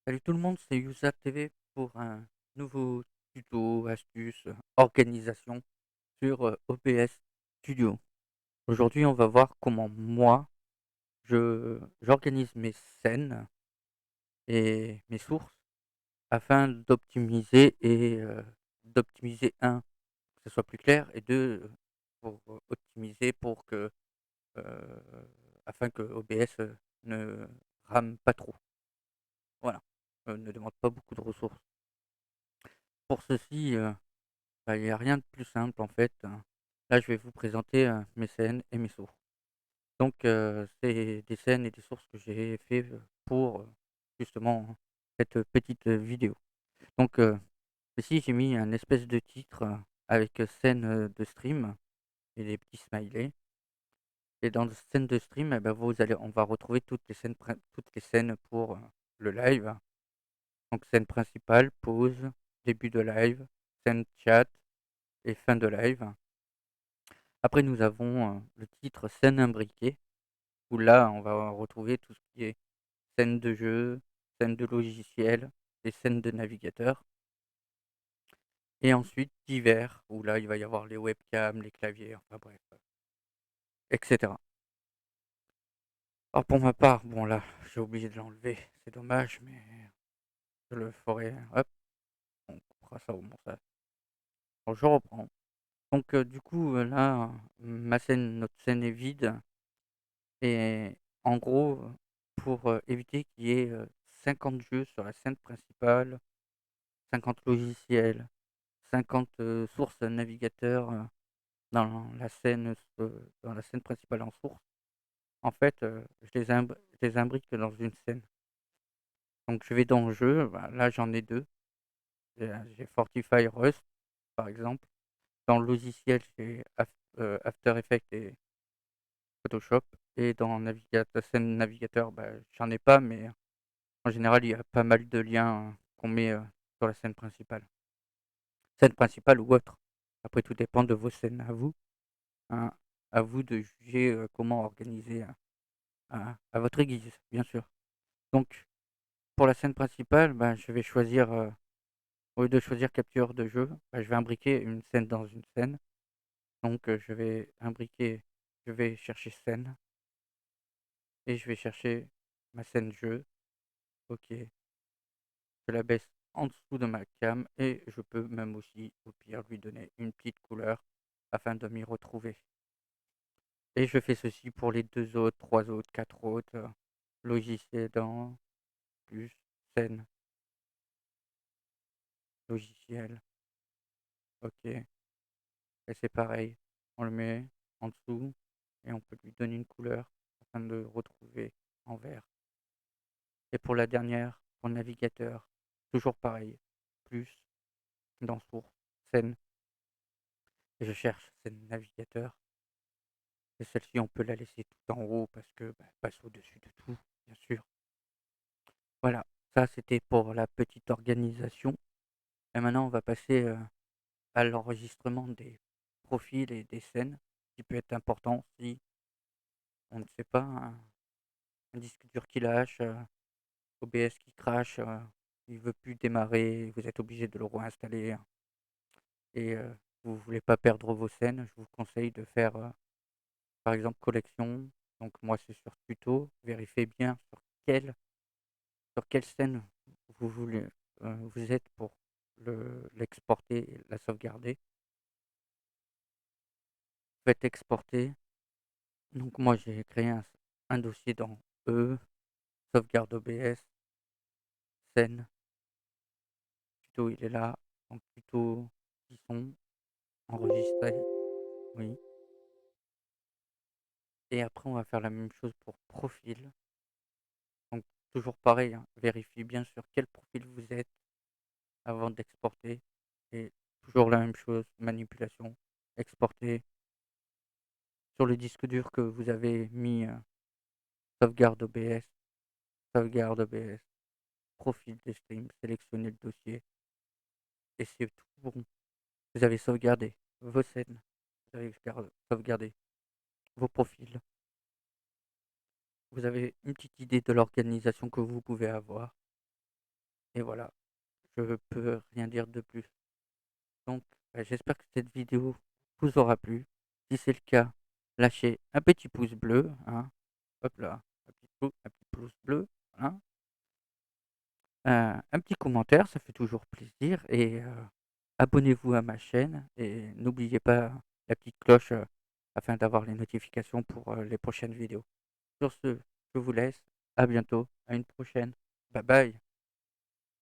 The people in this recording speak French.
Salut tout le monde, c'est Youssef TV pour un nouveau tuto, astuce, organisation sur OBS Studio. Aujourd'hui, on va voir comment moi, j'organise mes scènes et mes sources afin d'optimiser d'optimiser un, que ce soit plus clair et deux, pour optimiser pour que euh, afin que OBS ne rame pas trop. Voilà. Ne demande pas beaucoup de ressources. Pour ceci, bah, il y a rien de plus simple en fait, hein. Là, je vais vous présenter, mes scènes et mes sources. Donc, c'est des scènes et des sources que j'ai fait, pour, justement cette petite, vidéo. Donc, ici, j'ai mis un espèce de titre, avec, scène, de stream et des petits smileys et dans scène de stream et bah, on va retrouver toutes les scènes pour, le live. Donc scène principale, pause, début de live, scène chat et fin de live. Après, nous avons le titre scène imbriquée, où là, on va retrouver tout ce qui est scène de jeu, scène de logiciel et scène de navigateur. Et ensuite, divers, où là, il va y avoir les webcams, les claviers, enfin bref, etc. Alors pour ma part, bon là, j'ai oublié de l'enlever, c'est dommage, mais je le ferai. Hop, on coupera ça au montage. Bon, je reprends. Donc du coup, là, notre scène est vide. Et en gros, pour, éviter qu'il y ait, 50 jeux sur la scène principale, 50 logiciels, 50, sources navigateurs, dans la scène principale en source, en fait, je les imbrique dans une scène. Donc je vais dans jeu, bah, là j'en ai 2. J'ai Fortify Rust, par exemple. Dans le logiciel, j'ai After Effects et Photoshop et dans scène navigateur, bah, j'en ai pas, mais en général, il y a pas mal de liens qu'on met sur la scène principale. Scène principale ou autre. Après, tout dépend de vos scènes à vous, hein. À vous de juger comment organiser à votre guise, bien sûr. Donc, pour la scène principale, ben, je vais choisir, au lieu de choisir capture de jeu, ben, je vais imbriquer une scène dans une scène. Donc, je vais chercher scène et je vais chercher ma scène jeu. Ok, je la baisse en dessous de ma cam et je peux même aussi, au pire, lui donner une petite couleur afin de m'y retrouver. Et je fais ceci pour les 2 autres, 3 autres, 4 autres, logiciels dans plus scène, logiciel, ok. Et c'est pareil, on le met en dessous et on peut lui donner une couleur afin de le retrouver en vert. Et pour la dernière, pour le navigateur, toujours pareil, plus dans source, scène, et je cherche scène navigateur. Et celle-ci, on peut la laisser tout en haut parce que bah, elle passe au-dessus de tout, bien sûr. Voilà, ça c'était pour la petite organisation. Et maintenant, on va passer à l'enregistrement des profils et des scènes, qui peut être important si on ne sait pas, un disque dur qui lâche, OBS qui crache, il veut plus démarrer, vous êtes obligé de le réinstaller, hein. Et vous voulez pas perdre vos scènes, je vous conseille de faire par exemple collection. Donc moi c'est sur tuto, vérifiez bien sur quelle scène vous voulez, vous êtes pour l'exporter et la sauvegarder. Faites exporter. Donc moi j'ai créé un dossier dans E, sauvegarde OBS, scène, tuto il est là, donc tuto, qui sont enregistrés, oui. Et après on va faire la même chose pour profil. Donc toujours pareil, hein, vérifiez bien sur quel profil vous êtes avant d'exporter. Et toujours la même chose, manipulation, exporter sur le disque dur que vous avez mis, sauvegarde OBS, sauvegarde OBS, profil des streams, sélectionnez le dossier et c'est tout bon. Vous avez sauvegardé vos scènes, vous avez sauvegardé vos profils. Vous avez une petite idée de l'organisation que vous pouvez avoir. et voilà, je peux rien dire de plus. Donc, j'espère que cette vidéo vous aura plu. Si c'est le cas, lâchez un petit pouce bleu, hein. Hop là, un petit pouce bleu, voilà. Un petit commentaire, ça fait toujours plaisir et abonnez-vous à ma chaîne et n'oubliez pas la petite cloche, afin d'avoir les notifications pour, les prochaines vidéos. Sur ce, je vous laisse, à bientôt, à une prochaine. Bye bye.